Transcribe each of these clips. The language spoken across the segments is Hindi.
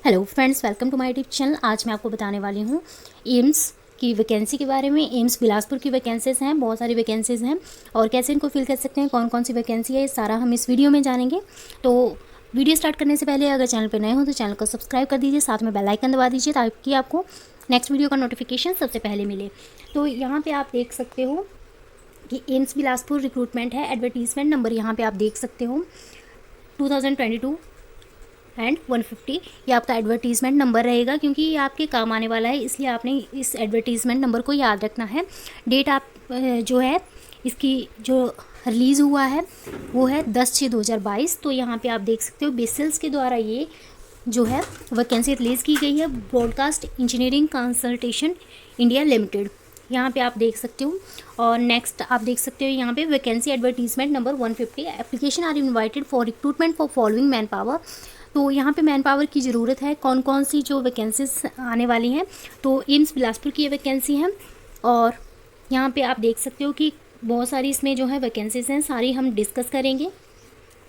Hello friends, welcome to my YouTube channel. आज मैं आपको बताने वाली हूँ एम्स की वैकेंसी के बारे में। एम्स बिलासपुर की वैकेंसीज़ हैं, बहुत सारी वैकेंसीज़ हैं और कैसे इनको फिल कर सकते हैं, कौन कौन सी वैकेंसी है, ये सारा हम इस वीडियो में जानेंगे। तो वीडियो स्टार्ट करने से पहले अगर चैनल पर नए हो तो चैनल को सब्सक्राइब कर दीजिए, साथ में बेल आइकन दबा दीजिए ताकि आपको नेक्स्ट वीडियो का नोटिफिकेशन सबसे पहले मिले। तो यहाँ पर आप देख सकते हो कि एम्स बिलासपुर रिक्रूटमेंट है। एडवर्टीज़मेंट नंबर यहाँ पर आप देख सकते हो 2022 एंड 150, ये आपका एडवर्टीज़मेंट नंबर रहेगा क्योंकि ये आपके काम आने वाला है, इसलिए आपने इस एडवर्टीज़मेंट नंबर को याद रखना है। डेट आप जो है इसकी जो रिलीज़ हुआ है वो है 10/6/2022। तो यहाँ पे आप देख सकते हो बेसिल्स के द्वारा ये जो है वैकेंसी रिलीज़ की गई है। Broadcast engineering consultation India limited, यहाँ पे आप देख सकते हो। और नेक्स्ट आप देख सकते हो यहाँ पे vacancy advertisement number 150, application are invited for recruitment for following man power. तो यहाँ पे मैन पावर की ज़रूरत है। कौन कौन सी जो वैकेंसीज आने वाली हैं, तो एम्स बिलासपुर की ये वैकेंसी है। और यहाँ पे आप देख सकते हो कि बहुत सारी इसमें जो है वैकेंसीज हैं, सारी हम डिस्कस करेंगे।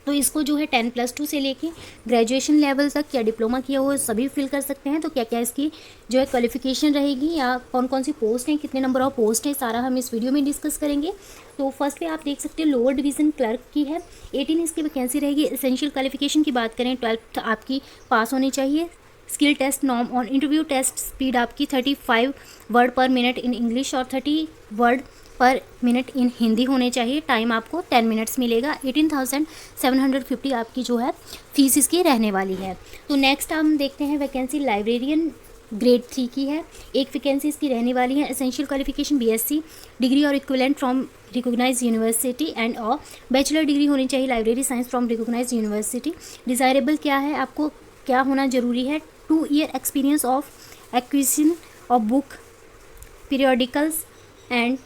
तो इसको जो है 10+2 से लेके ग्रेजुएशन लेवल तक या डिप्लोमा किया हुआ सभी फिल कर सकते हैं। तो क्या क्या इसकी जो है क्वालिफिकेशन रहेगी या कौन कौन सी पोस्ट हैं, कितने नंबर ऑफ पोस्ट है, सारा हम इस वीडियो में डिस्कस करेंगे। तो फर्स्ट पे आप देख सकते हैं लोअर डिवीज़न क्लर्क की है, 18 इसकी वैकेंसी रहेगी। एसेंशियल क्वालिफिकेशन की बात करें 12th आपकी पास होनी चाहिए। Skill test norm on interview test speed आपकी 35 word per minute in English और 30 word per minute in Hindi होने चाहिए। टाइम आपको 10 मिनट्स मिलेगा। 18,750 आपकी जो है फीस इसकी रहने वाली है। तो नेक्स्ट हम देखते हैं वैकेंसी लाइब्रेरियन ग्रेड 3 की है। एक वैकेंसी इसकी रहने वाली है। एसेंशियल क्वालिफिकेशन BSc डिग्री और equivalent from recognised university and और बैचलर डिग्री होनी चाहिए library science from recognised university. Desirable क्या है, आपको क्या होना ज़रूरी है, 2 year experience of acquisition of book periodicals and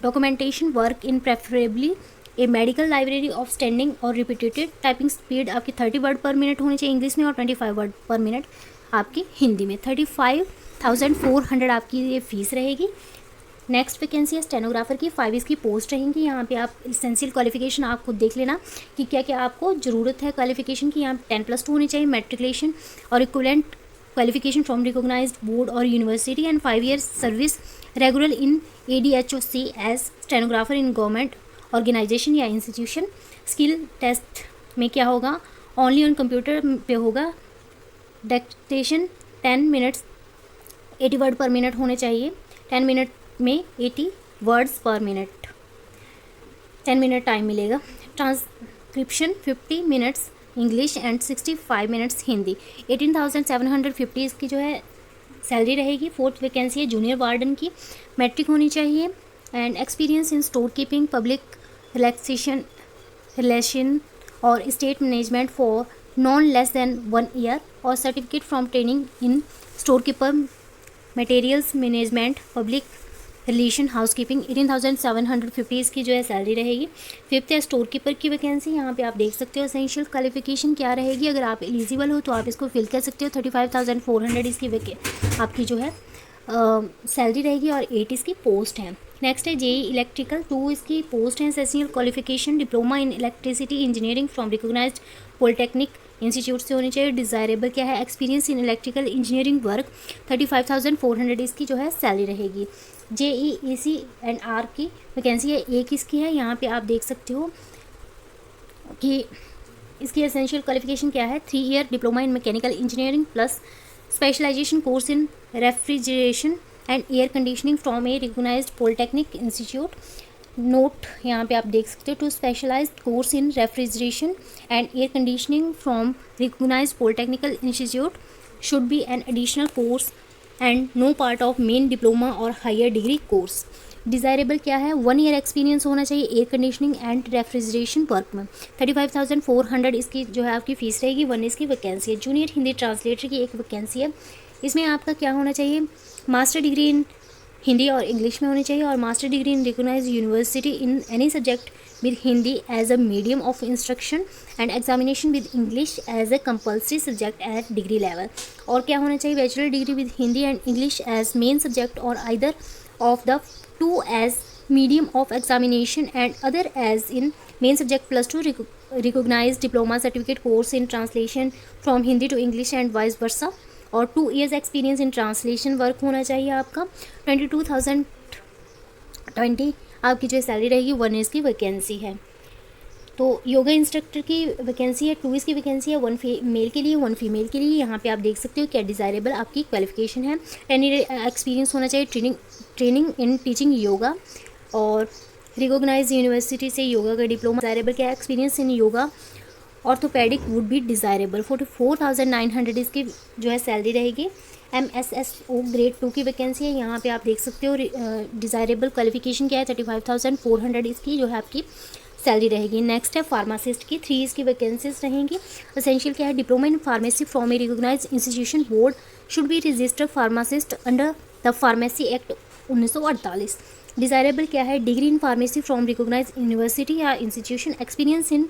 documentation work in preferably a medical library of standing और रिपीटेड। टाइपिंग स्पीड आपकी 30 वर्ड पर मिनट होनी चाहिए इंग्लिश में और 25 वर्ड पर मिनट आपकी हिंदी में। 35,400 आपकी ये फीस रहेगी। नेक्स्ट वैकेंसी है स्टेनोग्राफर की, 5 इसकी पोस्ट रहेंगी। यहाँ पे आप एसेंशियल क्वालिफिकेशन आप खुद देख लेना कि क्या क्या आपको ज़रूरत है क्वालिफिकेशन की। यहाँ 10+2 होनी चाहिए, मेट्रिकुलेशन और equivalent qualification from recognised board और university and 5 year service regular in ADHOC as stenographer in government organisation या इंस्टीट्यूशन। स्किल टेस्ट में क्या होगा, ओनली ऑन कंप्यूटर पे होगा। Dictation 10 minutes 80 word per minute होने चाहिए। 10 मिनट में 80 words per minute, 10 minute time मिलेगा। Transcription 50 minutes English and 65 minutes Hindi. 18,750 इसकी जो है सैलरी रहेगी। फोर्थ वैकेंसी है जूनियर वार्डन की, मैट्रिक होनी चाहिए and experience in store keeping, public relation और state management for non less than 1 year और certificate from training in store keeper materials management, public relation, housekeeping. 18,750 इसकी जो है सैलरी रहेगी। फिफ्थ है स्टोर कीपर की वैकेंसी, यहाँ पे आप देख सकते हो एसेंशियल क्वालिफिकेशन क्या रहेगी। अगर आप एलिजिबल हो तो आप इसको फिल कर सकते हो। 35,400 इसकी आपकी जो है सैलरी रहेगी और 8 इसकी पोस्ट है। नेक्स्ट है JEE इलेक्ट्रिकल, 2 इसकी पोस्ट है। Essential qualification diploma in electricity engineering from recognised polytechnic institute से होनी चाहिए। डिज़ायरेबल क्या है, experience in electrical engineering work. 35,400 इसकी जो है सैलरी रहेगी। JEE एंड R की वैकेंसी है, एक इसकी है। यहाँ पे आप देख सकते हो कि इसकी एसेंशियल क्वालिफिकेशन क्या है, 3 year diploma in mechanical engineering plus specialisation course in refrigeration and air conditioning from a recognised polytechnic institute. Note यहाँ पे आप देख सकते हो, two specialised course in refrigeration and air conditioning from recognised polytechnical institute should be an additional course and no part of main diploma और हायर डिग्री कोर्स। डिज़ायरेबल क्या है, 1 ईयर एक्सपीरियंस होना चाहिए air conditioning and refrigeration work में। 35,400 इसकी जो है आपकी फ़ीस रहेगी। 1 इसकी वैकेंसी है। जूनियर हिंदी ट्रांसलेटर की एक वैकेंसी है। इसमें आपका क्या होना चाहिए, मास्टर डिग्री इन हिंदी और इंग्लिश में होनी चाहिए और master degree in recognised university in any subject with Hindi as a medium of instruction and examination with English as a compulsory subject at degree level. और क्या होना चाहिए, bachelor degree with Hindi and English as main subject और either of the 2 as medium of examination and other as in main subject +2 recognized diploma certificate course in translation from Hindi to English and vice versa. और 2 years experience in translation work होना चाहिए आपका। 22,020 आपकी जो सैलरी रहेगी 1 ईयर्स की वैकेंसी है। तो योगा इंस्ट्रक्टर की वैकेंसी है, 2 ईयर्स की वैकेंसी है, 1 मेल के लिए 1 फीमेल के लिए। यहाँ पे आप देख सकते हो क्या डिज़ायरेबल आपकी क्वालिफिकेशन है। 10 ईयर एक्सपीरियंस होना चाहिए ट्रेनिंग इन टीचिंग योगा और रिकॉग्नाइज यूनिवर्सिटी से योगा का डिप्लोमा। डिज़ायरेबल क्या experience in yoga orthopaedic would be desirable. 44,900 इसकी जो है सैलरी रहेगी। MSSO ग्रेड 2 की वैकेंसी है। यहाँ पे आप देख सकते हो डिज़ायरेबल क्वालिफिकेशन क्या है, 35,400 इसकी जो है आपकी सैलरी रहेगी। नेक्स्ट है फार्मासिस्ट की, 3 इसकी वैकेंसीज रहेंगी। असेंशियल क्या है, diploma in pharmacy from a recognised institution, board should be registered pharmacist under the pharmacy act 1948। Desirable क्या है, degree in pharmacy from recognised university या institution, experience in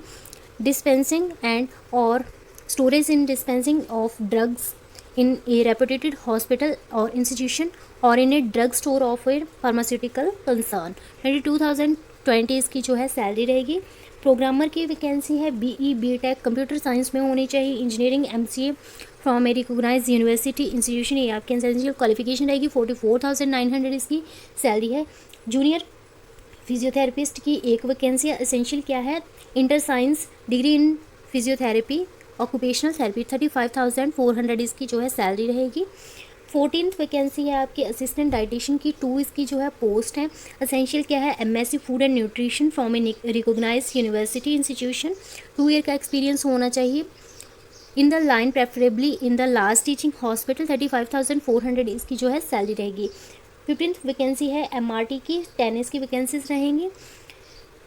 dispensing and or storage in dispensing of drugs in a reputed hospital or institution or in a drug store of a pharmaceutical concern। 22,020 इसकी जो है सैलरी रहेगी। प्रोग्रामर की वैकेंसी है, BE BTech कंप्यूटर साइंस में होनी चाहिए। Engineering MCA from a recognised university institution, ये आपकी एसेंशियल क्वालिफिकेशन रहेगी। 44,900 इसकी सैलरी है। जूनियर फिजियोथेरेपिस्ट की एक वैकेंसी है। एसेंशियल क्या है, inter science degree in physiotherapy occupational therapy, 35,400 इसकी जो है सैलरी रहेगी। 14th वैकेंसी है आपकी असिस्टेंट डाइटिशियन की, 2 इसकी जो है पोस्ट है। एसेंशियल क्या है, MSc food and nutrition from a recognised university institution, 2 year का एक्सपीरियंस होना चाहिए। In the line preferably in the last teaching hospital, 35,400 इसकी जो है सैलरी रहेगी। 15th वैकेंसी है MRT की, 10 इसकी वैकेंसीज रहेंगी।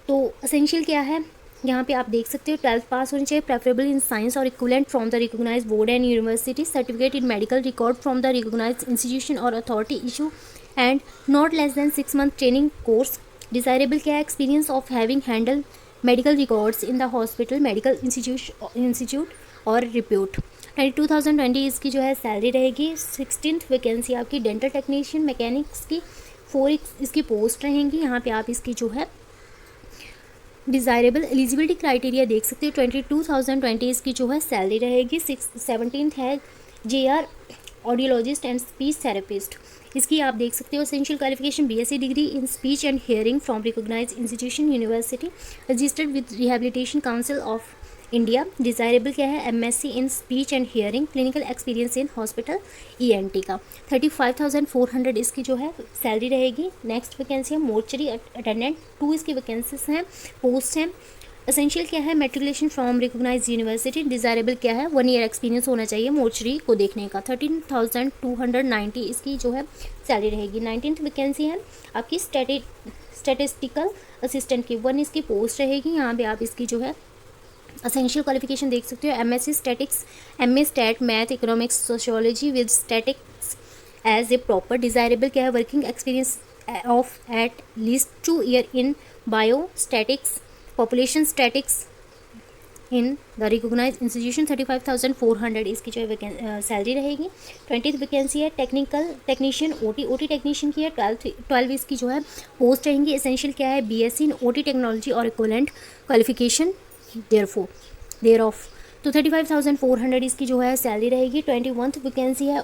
तो असेंशियल क्या है, यहाँ पे आप देख सकते हो 12th पास होनी चाहिए, प्रेफरेबल इन साइंस और equivalent from the recognised board and university, certificate in medical record from the recognised institution और authority issue and not less than 6 month training course. Desirable क्या है, experience of having handle medical records in the hospital medical institute और रिप्यूट। 22,020 इसकी जो है सैलरी रहेगी। 16th वैकेंसी आपकी डेंटल टेक्नीशियन मैकेनिक्स की, 4 इसकी पोस्ट रहेंगी। यहाँ पे आप इसकी जो है डिज़ायरेबल एलिजिबिलिटी क्राइटेरिया देख सकते हो। 22,020 इसकी जो है सैलरी रहेगी। 17th है JR audiologist and speech therapist, इसकी आप देख सकते हो। Essential qualification BSc degree in speech and hearing from recognised institution university, registered with rehabilitation council of India. Desirable क्या है, MSc in speech and hearing, clinical experience in hospital ENT का। 35,400 इसकी जो है सैलरी रहेगी। नेक्स्ट वैकेंसी है मोर्चरी अटेंडेंट, 2 इसकी वैकेंसीज हैं, पोस्ट हैं। एसेंशियल क्या है, matriculation from recognised university. Desirable क्या है, 1 ईयर एक्सपीरियंस होना चाहिए मोर्चरी को देखने का। 13,290 इसकी जो है सैलरी रहेगी। 19th वैकेंसी है आपकी स्टैटिस्टिकल असिस्टेंट की, 1 इसकी पोस्ट रहेगी। यहाँ पे आप इसकी जो है असेंशियल क्वालिफिकेशन देख सकते हो। MSc statics, MA stat math economics sociology with statics as a proper. Desirable क्या है, working experience of at least 2 year in bio statics population statics in the recognised institution. 35,400 इसकी जो है सैलरी रहेगी। 20th वैकेंसी है टेक्नीशियन OT टेक्नीशियन की है, 12 इसकी जो है पोस्ट रहेंगी। एसेंशियल क्या है, BSc इन OT टेक्नोलॉजी और इक्विवेलेंट क्वालिफिकेशन देयर ऑफ। तो 35,400 इसकी जो है सैलरी रहेगी। 21th वैकेंसी है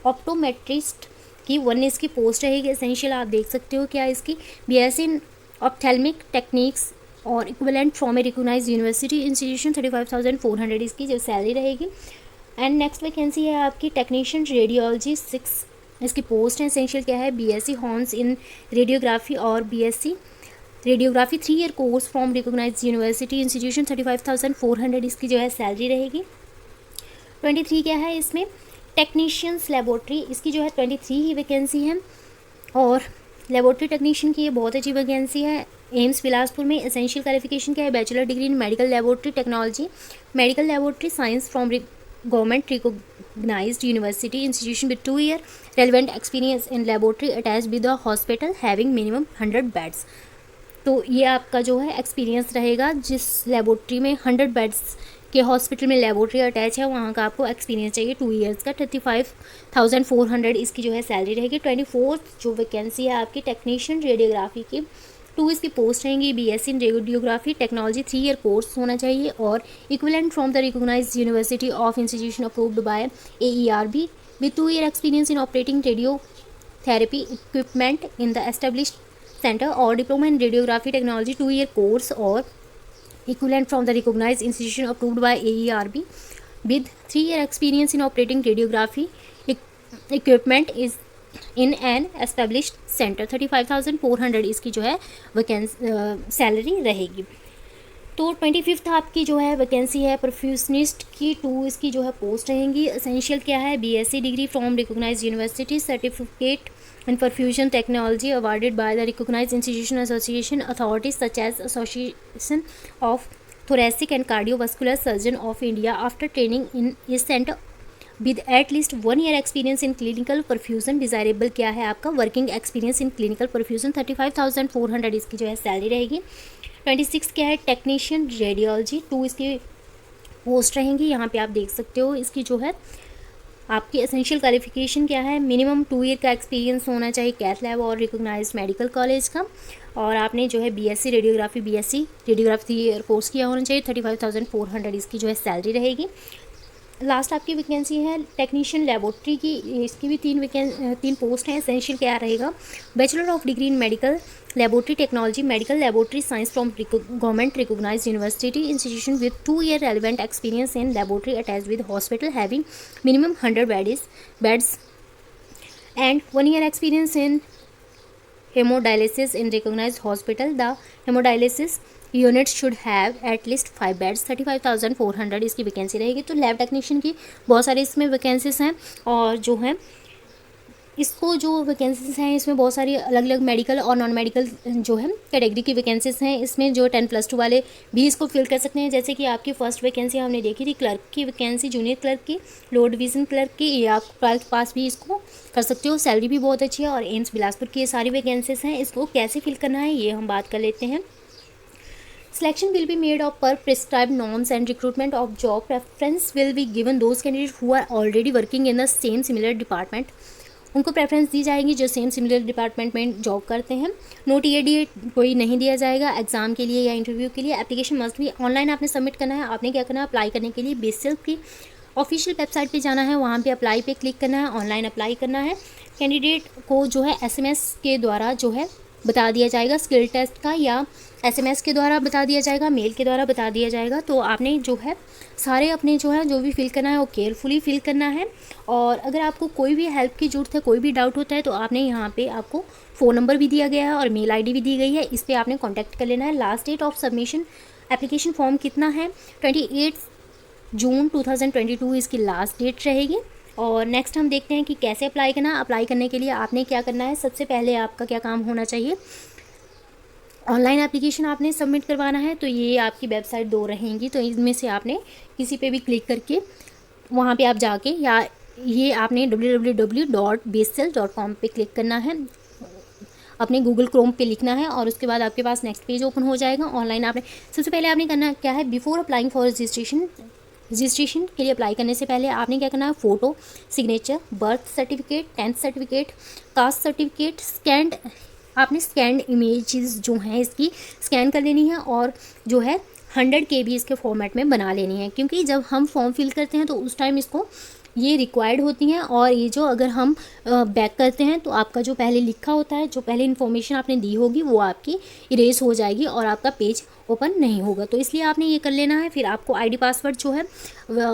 ऑप्टोमेट्रिस्ट की, 1 इसकी पोस्ट रहेगी। एसेंशियल आप देख सकते हो क्या इसकी, BSc इन ऑप्थेल्मिक टेक्निक्स और equivalent from a recognised university institution, 35,400 इसकी जो सैलरी रहेगी। एंड नेक्स्ट वैकेंसी है आपकी टेक्नीशियन रेडियोलॉजी, 6 इसकी पोस्ट है। एसेंशियल क्या है, BSc हॉर्न्स इन रेडियोग्राफी और BSc radiography 3 year course from recognised university institution, 35,400 इसकी जो है सैलरी रहेगी। 23 क्या है इसमें, टेक्नीशियंस लेबोरेटरी, इसकी जो है 23 ही वैकेंसी है। और लेबोरेटरी टेक्नीशियन की ये बहुत अच्छी वैकेंसी है, एम्स बिलासपुर में। एसेंशियल क्वालिफिकेशन क्या है, bachelor degree in medical laboratory technology, medical laboratory science from government recognised university institution with 2 year relevant experience in laboratory attach with the hospital having minimum 100 beds. तो ये आपका जो है एक्सपीरियंस रहेगा, जिस लेबोरेटरी में 100 बेड्स के हॉस्पिटल में लेबोरेटरी अटैच है वहाँ का आपको एक्सपीरियंस चाहिए 2 ईयर्स का। 35,400 इसकी जो है सैलरी रहेगी। 24th जो वैकेंसी है आपकी टेक्नीशियन रेडियोग्राफी की, 2 इसकी पोस्ट रहेंगी BSc in radiography technology 3 year course होना चाहिए और equivalent from the recognised university of institution approved by AERB with 2 year experience in operating radiotherapy equipment in the established center or diploma in radiography technology 2 year course or equivalent from the recognized institution approved by AERB with 3 year experience in operating radiography equipment is in an established center 35,400 इसकी जो है सैलरी रहेगी। तो 25th आपकी जो है वैकेंसी है परफ्यूशनिस्ट की 2 इसकी जो है पोस्ट रहेंगी। एसेंशियल क्या है BSc degree from recognised university certificate in perfusion technology awarded by the recognised institution association authorities such as association of thoracic and cardiovascular surgeon of India after training in his center with at least 1 year experience in clinical perfusion। Desirable क्या है आपका working experience in clinical perfusion 35,400 इसकी जो है सैलरी रहेगी। 26 क्या है टेक्नीशियन रेडियोलॉजी 2 इसकी पोस्ट रहेंगी। यहाँ पे आप देख सकते हो इसकी जो है आपकी एसेंशियल क्वालिफिकेशन क्या है मिनिमम 2 ईयर का एक्सपीरियंस होना चाहिए कैथ लैब और रिकॉग्नाइज्ड मेडिकल कॉलेज का और आपने जो है BSc रेडियोग्राफी 3 ईयर कोर्स किया होना चाहिए। 35,400 इसकी जो है सैलरी रहेगी। लास्ट आपकी वैकेंसी है टेक्नीशियन लेबोरेटरी की, इसकी भी 3 पोस्ट हैं। एसेंशियल क्या रहेगा bachelor of degree in medical laboratory technology medical laboratory science from government recognised university institution with 2 year relevant experience in laboratory attached with hospital having minimum 100 beds and 1 year experience in hemodialysis in recognized hospital the hemodialysis unit should have at least 5 beds 35,400 इसकी वैकेंसी रहेगी। तो लैब टेक्नीशियन की बहुत सारी इसमें वैकेंसीज हैं और जो है इसको जो वैकेंसीज हैं इसमें बहुत सारी अलग अलग मेडिकल और नॉन मेडिकल जो है कैटेगरी की वैकेंसीज हैं। इसमें जो 10+2 वाले भी इसको फिल कर सकते हैं। जैसे कि आपकी फर्स्ट वैकेंसी हमने देखी थी क्लर्क की वैकेंसी जूनियर क्लर्क की लोअर डिवीज़न क्लर्क की, ये आप 12th पास भी इसको कर सकते हो। सैलरी भी बहुत अच्छी है और एम्स बिलासपुर की ये सारी वैकेंसीज हैं। इसको कैसे फिल करना है ये हम बात कर लेते हैं। Selection will be made of per prescribed norms and recruitment of job preference will be given those candidates who are already working in the same similar department। उनको प्रेफरेंस दी जाएगी जो सेम सिमिलर डिपार्टमेंट में जॉब करते हैं। नो टीएडी कोई नहीं दिया जाएगा एग्जाम के लिए या इंटरव्यू के लिए। एप्लीकेशन मस्ट भी ऑनलाइन आपने सबमिट करना है। आपने क्या करना है अप्लाई करने के लिए बेसिल की ऑफिशियल वेबसाइट पे जाना है, वहाँ पे अप्लाई पे क्लिक करना है, ऑनलाइन अप्लाई करना है। कैंडिडेट को जो है SMS के द्वारा जो है बता दिया जाएगा स्किल टेस्ट का, या SMS के द्वारा बता दिया जाएगा, मेल के द्वारा बता दिया जाएगा। तो आपने जो है सारे अपने जो है जो भी फिल करना है वो केयरफुली फिल करना है। और अगर आपको कोई भी हेल्प की ज़रूरत है, कोई भी डाउट होता है तो आपने यहाँ पे आपको फ़ोन नंबर भी दिया गया है और मेल ID भी दी गई है, इस पर आपने कॉन्टैक्ट कर लेना है। Last date of submission application form कितना है 28 जून 2022 इसकी लास्ट डेट रहेगी। और नेक्स्ट हम देखते हैं कि कैसे अप्लाई करना। अप्लाई करने के लिए आपने क्या करना है, सबसे पहले आपका क्या काम होना चाहिए, ऑनलाइन एप्लीकेशन आपने सबमिट करवाना है। तो ये आपकी वेबसाइट 2 रहेंगी, तो इनमें से आपने किसी पे भी क्लिक करके वहाँ पे आप जाके, या ये आपने www.basel.com पे क्लिक करना है, अपने गूगल क्रोम पे लिखना है और उसके बाद आपके पास नेक्स्ट पेज ओपन हो जाएगा। ऑनलाइन आपने सबसे पहले आपने करना क्या है, बिफोर अप्लाइंग फॉर रजिस्ट्रेशन के लिए अप्लाई करने से पहले आपने क्या करना है, photo, signature, birth certificate, 10th certificate, caste certificate, आपने स्कैंड इमेजेस जो हैं इसकी स्कैन कर लेनी है और जो है 100 KB इसके फॉर्मेट में बना लेनी है। क्योंकि जब हम फॉर्म फिल करते हैं तो उस टाइम इसको ये रिक्वायर्ड होती हैं, और ये जो अगर हम बैक करते हैं तो आपका जो पहले लिखा होता है, जो पहले इन्फॉर्मेशन आपने दी होगी वो आपकी इरेज हो जाएगी और आपका पेज ओपन नहीं होगा। तो इसलिए आपने ये कर लेना है। फिर आपको ID पासवर्ड जो है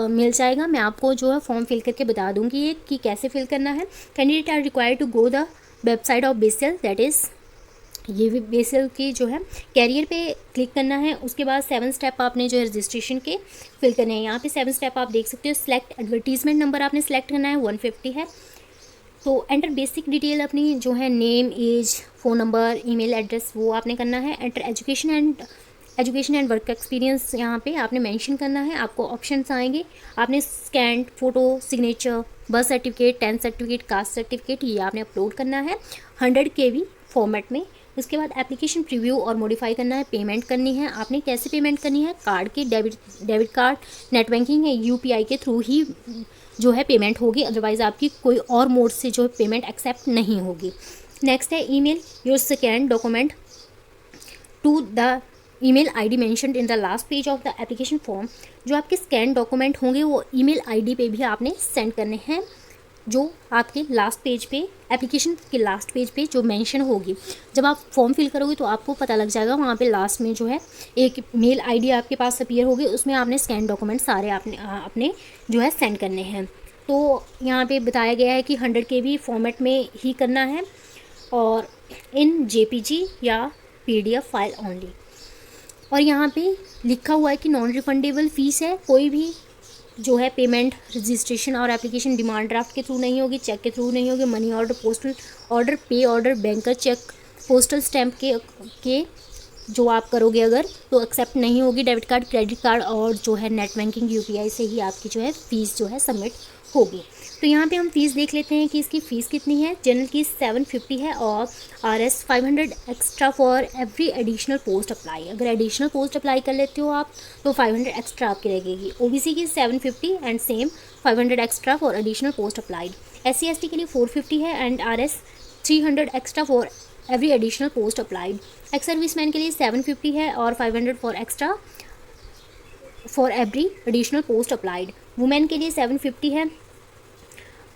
मिल जाएगा। मैं आपको जो है फॉर्म फिल करके बता दूँगी ये कि कैसे फिल करना है। Candidate are required to go the website of BECIL, that is ये भी बेसल की जो है कैरियर पे क्लिक करना है। उसके बाद 7 स्टेप आपने जो है रजिस्ट्रेशन के फिल करने हैं। यहाँ पे 7 स्टेप आप देख सकते हो। सिलेक्ट एडवर्टीजमेंट नंबर आपने सेलेक्ट करना है, 150 है। तो एंटर बेसिक डिटेल अपनी जो है name, age, phone number, email address वो आपने करना है। Enter education and work experience यहाँ पे आपने मेंशन करना है। आपको ऑप्शंस आएंगे, आपने scan photo, signature, birth certificate, 10th certificate, caste certificate ये आपने अपलोड करना है 100 KB फॉर्मेट में। उसके बाद एप्लीकेशन प्रीव्यू और मॉडिफाई करना है, पेमेंट करनी है। आपने कैसे पेमेंट करनी है, कार्ड के, डेबिट कार्ड, नेट बैंकिंग या UPI के थ्रू ही जो है पेमेंट होगी, अदरवाइज़ आपकी कोई और मोड से जो है पेमेंट एक्सेप्ट नहीं होगी। नेक्स्ट है email your scan document to the email ID mentioned in the last page of the application form. जो आपके स्कैन डॉक्यूमेंट होंगे वो ईमेल आईडी पे भी आपने सेंड करने हैं, जो आपके लास्ट पेज पे, एप्लीकेशन के लास्ट पेज पे जो मेंशन होगी। जब आप फॉर्म फिल करोगे तो आपको पता लग जाएगा, वहाँ पे लास्ट में जो है एक मेल आईडी आपके पास अपीयर होगी, उसमें आपने स्कैन डॉक्यूमेंट सारे अपने जो है सेंड करने हैं। तो यहाँ पे बताया गया है कि 100 KB फॉर्मेट में ही करना है और इन JPG या PDF फाइल ओनली। और यहाँ पे लिखा हुआ है कि नॉन रिफंडेबल फ़ीस है, कोई भी जो है पेमेंट रजिस्ट्रेशन और एप्लीकेशन डिमांड ड्राफ्ट के थ्रू नहीं होगी, चेक के थ्रू नहीं होगी, money order, postal order, pay order, banker cheque, postal stamp के जो आप करोगे अगर तो एक्सेप्ट नहीं होगी। डेबिट कार्ड, क्रेडिट कार्ड और जो है नेट बैंकिंग UPI से ही आपकी जो है फ़ीस जो है सबमिट होगी। तो यहाँ पे हम फ़ीस देख लेते हैं कि इसकी फ़ीस कितनी है। जनरल की 750 है और RS 500 extra for every additional post apply. अगर एडिशनल पोस्ट अप्लाई कर लेते हो आप तो 500 एक्स्ट्रा आपकी लगेगी। OBC की 750 and same 500 extra for additional post applied. SC ST के लिए 450 है and RS 300 extra for every additional post applied. Ex serviceman के लिए 750 है और 500 for extra for every additional post applied. Women के लिए 750 है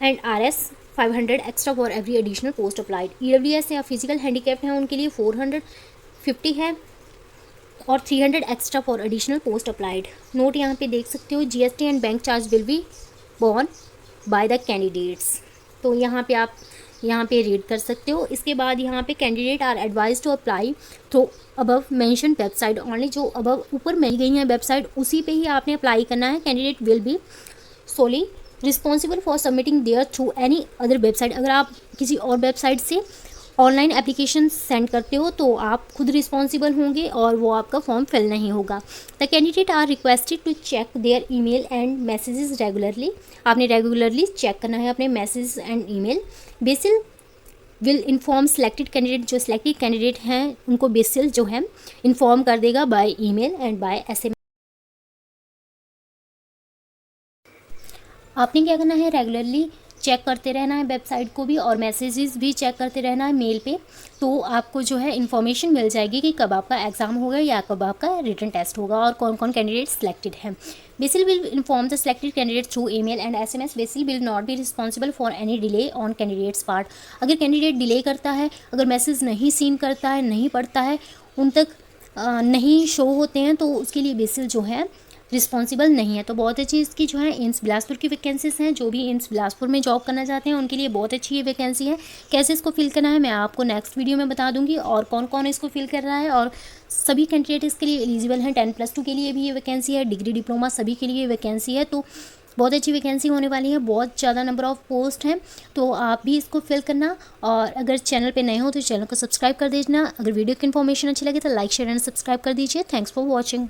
and RS 500 extra for every additional post applied. EWS या फिजिकल हैंडीकैप्ड हैं उनके लिए 450 है और 300 extra for additional post applied. Note यहाँ पे देख सकते हो, GST and bank charge will be borne by the candidates. तो यहाँ पे आप यहाँ पे रीड कर सकते हो। इसके बाद यहाँ पे candidate are advise to apply through above mention website only. जो अबव ऊपर मिल गई है वेबसाइट उसी पे ही आपने अप्लाई करना है। Candidate will be solely responsible for submitting their through any other website. अगर आप किसी और वेबसाइट से ऑनलाइन एप्लीकेशन सेंड करते हो तो आप खुद रिस्पॉन्सिबल होंगे और वो आपका फॉर्म फिल नहीं होगा। The candidate are requested to check their email and messages regularly. आपने रेगुलरली चेक करना है अपने message and email. BECIL will inform selected candidate. जो सिलेक्टेड कैंडिडेट हैं उनको बेसिल जो है इन्फॉर्म कर देगा by email and by SMS। आपने क्या करना है, रेगुलरली चेक करते रहना है वेबसाइट को भी और मैसेजेस भी चेक करते रहना है मेल पे। तो आपको जो है इन्फॉर्मेशन मिल जाएगी कि कब आपका एग्ज़ाम होगा या कब आपका रिटन टेस्ट होगा और कौन कौन कैंडिडेट सिलेक्टेड हैं। BECIL will inform the selected candidate through email and SMS। BECIL will not be responsible for any delay on candidates part. अगर कैंडिडेट डिले करता है, अगर मैसेज नहीं सीन करता है, नहीं पढ़ता है, उन तक नहीं शो होते हैं तो उसके लिए बेसिल जो है रिस्पॉन्सिबल नहीं है। तो बहुत अच्छी इसकी जो है एम्स बिलासपुर की वैकेंसीज हैं। जो भी एम्स बिलासपुर में जॉब करना चाहते हैं उनके लिए बहुत अच्छी ये वैकेंसी है। कैसे इसको फिल करना है मैं आपको नेक्स्ट वीडियो में बता दूंगी और कौन कौन इसको फिल कर रहा है। और सभी कैंडिडेट इसके लिए एलिजिबल हैं। 10+2 के लिए भी ये वैकेंसी है, डिग्री डिप्लोमा सभी के लिए वैकेंसी है। तो बहुत अच्छी वैकेंसी होने वाली है, बहुत ज़्यादा नंबर ऑफ़ पोस्ट हैं। तो आप भी इसको फिल करना और अगर चैनल पे नए हो तो चैनल को सब्सक्राइब कर देना। अगर वीडियो की इन्फॉर्मेशन अच्छी लगे तो लाइक शेयर एंड सब्सक्राइब कर दीजिए। Thanks for watching.